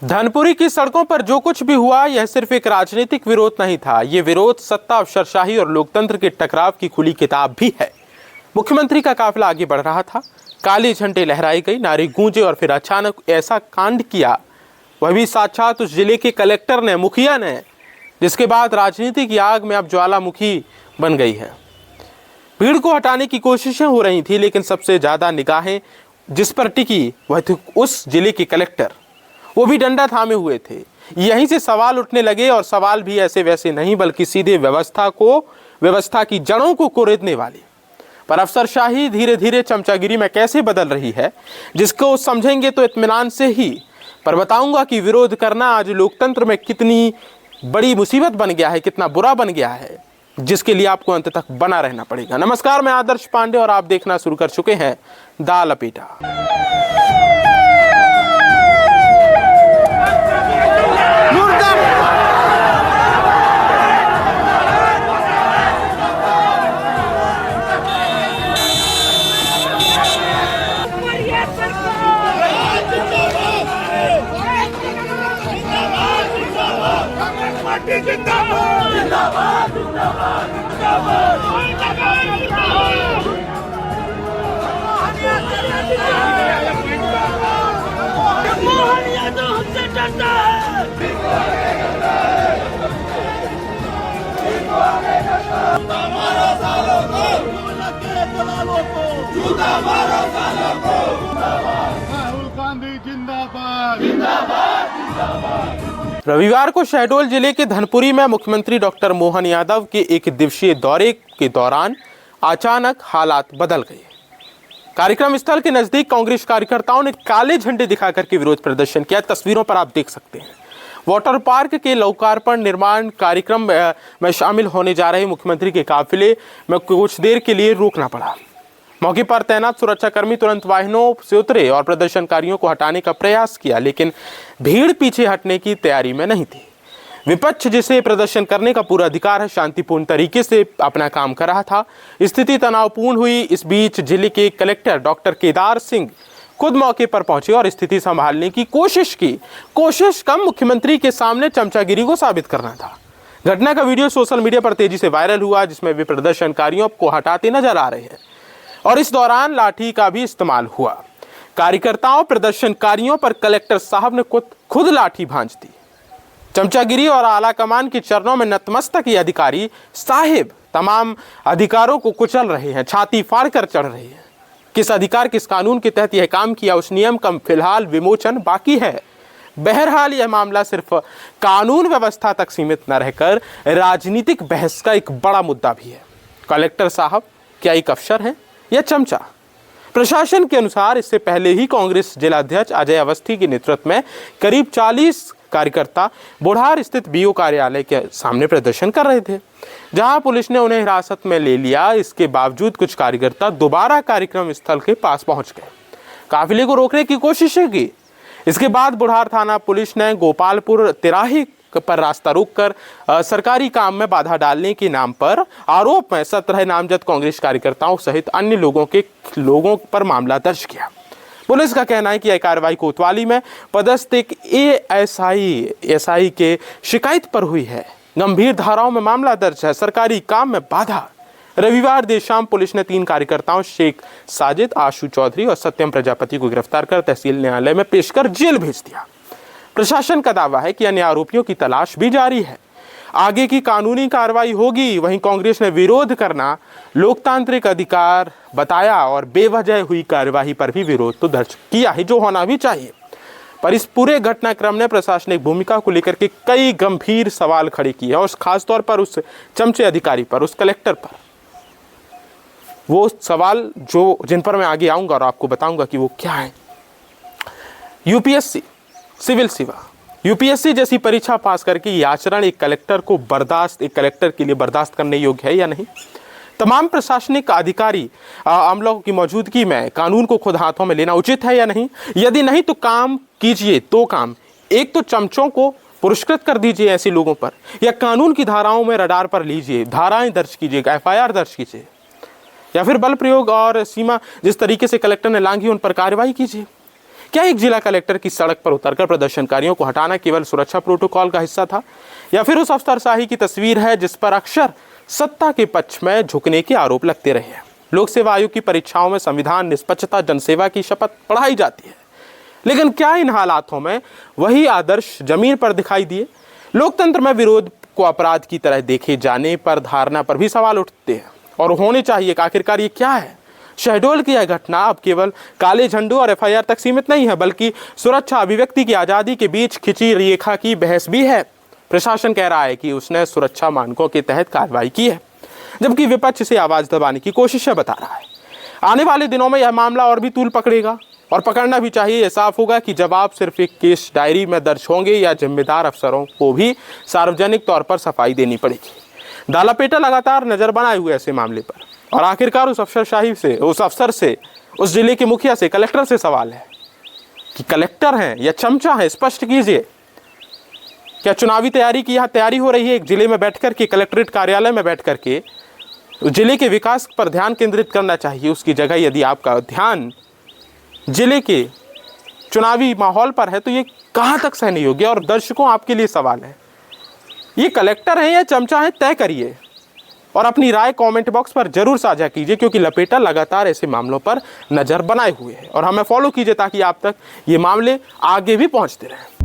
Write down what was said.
धनपुरी की सड़कों पर जो कुछ भी हुआ यह सिर्फ एक राजनीतिक विरोध नहीं था, ये विरोध सत्ता, अफसरशाही और लोकतंत्र के टकराव की खुली किताब भी है। मुख्यमंत्री का काफिला आगे बढ़ रहा था, काली झंडे लहराई गई, नारे गूंजे और फिर अचानक ऐसा कांड किया, वह भी साक्षात उस जिले के कलेक्टर ने, मुखिया ने, जिसके बाद राजनीति की आग में अब ज्वालामुखी बन गई है। भीड़ को हटाने की कोशिशें हो रही थी, लेकिन सबसे ज्यादा निगाहें जिस पर टिकी वह थी उस जिले के कलेक्टर। वो भी डंडा थामे हुए थे। यहीं से सवाल उठने लगे, और सवाल भी ऐसे वैसे नहीं बल्कि सीधे व्यवस्था की जड़ों को कुरेदने वाले। पर अफसरशाही धीरे धीरे चमचागिरी में कैसे बदल रही है, जिसको समझेंगे तो इत्मीनान से ही। पर बताऊंगा कि विरोध करना आज लोकतंत्र में कितनी बड़ी मुसीबत बन गया है, कितना बुरा बन गया है, जिसके लिए आपको अंत तक बना रहना पड़ेगा। नमस्कार, मैं आदर्श पांडे और आप देखना शुरू कर चुके हैं दा लपेटा। रविवार को शहडोल जिले के धनपुरी में मुख्यमंत्री डॉक्टर मोहन यादव के एक दिवसीय दौरे के दौरान अचानक हालात बदल गए। कार्यक्रम स्थल के नजदीक कांग्रेस कार्यकर्ताओं ने काले झंडे दिखाकर के विरोध प्रदर्शन किया। तस्वीरों पर आप देख सकते हैं। वाटर पार्क के लोकार्पण निर्माण कार्यक्रम में शामिल होने जा रहे मुख्यमंत्री के काफिले में कुछ देर के लिए रोकना पड़ा। मौके पर तैनात सुरक्षाकर्मी तुरंत वाहनों से उतरे और प्रदर्शनकारियों को हटाने का प्रयास किया, लेकिन भीड़ पीछे हटने की तैयारी में नहीं थी। विपक्ष, जिसे प्रदर्शन करने का पूरा अधिकार है, शांतिपूर्ण तरीके से अपना काम कर रहा था। स्थिति तनावपूर्ण हुई। इस बीच जिले के कलेक्टर डॉक्टर केदार सिंह खुद मौके पर पहुंचे और स्थिति संभालने की कोशिश की। कोशिश कम, मुख्यमंत्री के सामने चमचागिरी को साबित करना था। घटना का वीडियो सोशल मीडिया पर तेजी से वायरल हुआ, जिसमें वे प्रदर्शनकारियों को हटाते नजर आ रहे हैं और इस दौरान लाठी का भी इस्तेमाल हुआ। कार्यकर्ताओं, प्रदर्शनकारियों पर कलेक्टर साहब ने खुद लाठी भांज दी। चमचागिरी और आला कमान के चरणों में नतमस्तक ये अधिकारी साहिब तमाम अधिकारों को कुचल रहे हैं, छाती फाड़ कर चढ़ रहे हैं। किस अधिकार, किस कानून के तहत यह काम किया, उस नियम का फिलहाल विमोचन बाकी है। बहरहाल यह मामला सिर्फ कानून व्यवस्था तक सीमित न रहकर राजनीतिक बहस का एक बड़ा मुद्दा भी है। कलेक्टर साहब क्या एक अफसर हैं या चमचा? प्रशासन के अनुसार इससे पहले ही कांग्रेस जिलाध्यक्ष अजय अवस्थी के नेतृत्व में करीब 40 कार्यकर्ता बुढ़ार स्थित बीओ कार्यालय के सामने प्रदर्शन कर रहे थे, जहां पुलिस ने उन्हें हिरासत में ले लिया। इसके बावजूद कुछ कार्यकर्ता दोबारा कार्यक्रम स्थल के पास पहुंच गए, काफिले को रोकने की कोशिशें की। इसके बाद बुढ़ार थाना पुलिस ने गोपालपुर तिराहे पर रास्ता रोककर सरकारी काम में बाधा डालने के नाम पर आरोप में 17 नामजद कांग्रेस कार्यकर्ताओं सहित अन्य लोगों पर मामला दर्ज किया। पुलिस का कहना है कि यह कार्रवाई कोतवाली में पदस्थ एक एएसआई के शिकायत पर हुई है। गंभीर धाराओं में मामला दर्ज है, सरकारी काम में बाधा। रविवार देर शाम पुलिस ने 3 कार्यकर्ताओं शेख साजिद, आशु चौधरी और सत्यम प्रजापति को गिरफ्तार कर तहसील न्यायालय में पेश कर जेल भेज दिया। प्रशासन का दावा है कि अन्य आरोपियों की तलाश भी जारी है, आगे की कानूनी कार्रवाई होगी। वहीं कांग्रेस ने विरोध करना लोकतांत्रिक अधिकार बताया और बेवजह हुई कार्यवाही पर भी विरोध तो दर्ज किया है, जो होना भी चाहिए। पर इस पूरे घटनाक्रम ने प्रशासनिक भूमिका को लेकर के कई गंभीर सवाल खड़े किए और खासतौर पर उस चमचे अधिकारी पर, उस कलेक्टर पर। वो सवाल जिन पर मैं आगे आऊंगा और आपको बताऊंगा कि वो क्या है। यूपीएससी सिविल सेवा, यूपीएससी जैसी परीक्षा पास करके ये आचरण एक कलेक्टर के लिए बर्दाश्त करने योग्य है या नहीं? तमाम प्रशासनिक अधिकारी अमलों की मौजूदगी में कानून को खुद हाथों में लेना उचित है या नहीं? यदि नहीं तो काम कीजिए, 2 काम। एक तो चमचों को पुरस्कृत कर दीजिए ऐसे लोगों पर, या कानून की धाराओं में रडार पर लीजिए, धाराएं दर्ज कीजिए, एफआईआर दर्ज कीजिए, या फिर बल प्रयोग और सीमा जिस तरीके से कलेक्टर ने लांघी उन पर कार्रवाई कीजिए। क्या एक जिला कलेक्टर की सड़क पर उतरकर प्रदर्शनकारियों को हटाना केवल सुरक्षा प्रोटोकॉल का हिस्सा था, या फिर उस अफसरशाही की तस्वीर है जिस पर अक्सर सत्ता के पक्ष में झुकने के आरोप लगते रहे हैं? लोक सेवा आयोग की परीक्षाओं में संविधान, निष्पक्षता, जनसेवा की शपथ पढ़ाई जाती है, लेकिन क्या इन हालातों में वही आदर्श जमीन पर दिखाई दिए? लोकतंत्र में विरोध को अपराध की तरह देखे जाने पर धारणा पर भी सवाल उठते हैं और होने चाहिए कि आखिरकार ये क्या है? शहडोल की यह घटना अब केवल काले झंडों और एफआईआर तक सीमित नहीं है, बल्कि सुरक्षा, अभिव्यक्ति की आज़ादी के बीच खिंची रेखा की बहस भी है। प्रशासन कह रहा है कि उसने सुरक्षा मानकों के तहत कार्रवाई की है, जबकि विपक्ष से आवाज दबाने की कोशिश बता रहा है। आने वाले दिनों में यह मामला और भी तूल पकड़ेगा, और पकड़ना भी चाहिए। यह साफ होगा कि जवाब सिर्फ एक केस डायरी में दर्ज होंगे या जिम्मेदार अफसरों को भी सार्वजनिक तौर पर सफाई देनी पड़ेगी। दालापेटा लगातार नजर बनाए हुए ऐसे मामले पर, और आखिरकार उस अफसरशाही से, उस अफसर से, उस जिले के मुखिया से, कलेक्टर से सवाल है कि कलेक्टर हैं या चमचा है? स्पष्ट कीजिए। क्या चुनावी तैयारी की यहाँ तैयारी हो रही है? एक जिले में बैठकर के, कलेक्ट्रेट कार्यालय में बैठ करके जिले के विकास पर ध्यान केंद्रित करना चाहिए। उसकी जगह यदि आपका ध्यान जिले के चुनावी माहौल पर है तो ये कहाँ तक सहनीय योग्य? और दर्शकों, आपके लिए सवाल है, ये कलेक्टर हैं या चमचा है? तय करिए और अपनी राय कमेंट बॉक्स पर जरूर साझा कीजिए, क्योंकि लपेटा लगातार ऐसे मामलों पर नजर बनाए हुए है और हमें फॉलो कीजिए ताकि आप तक ये मामले आगे भी पहुंचते रहें।